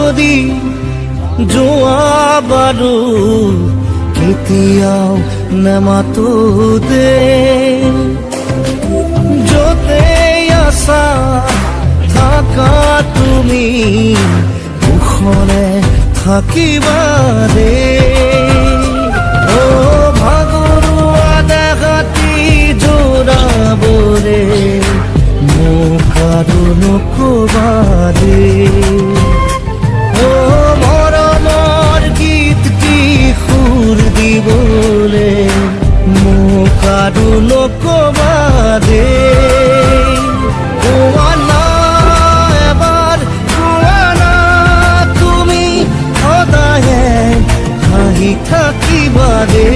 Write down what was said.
যদি যোৱা বাৰু কেতিয়াও নেমাতো দে য'তে আছা থাকা তুমি কুশলে থাকিবা দে ও ভাগৰুৱা দেহাতি জোৰাবৰে মোক আৰু নকবা দে ও মৰমৰ গীতটি সুৰ দিবলে মোক আৰু নকবা দে কোৱা না এবাৰ কোৱা না তুমি সদায়ে হাঁহি থাকিবা দে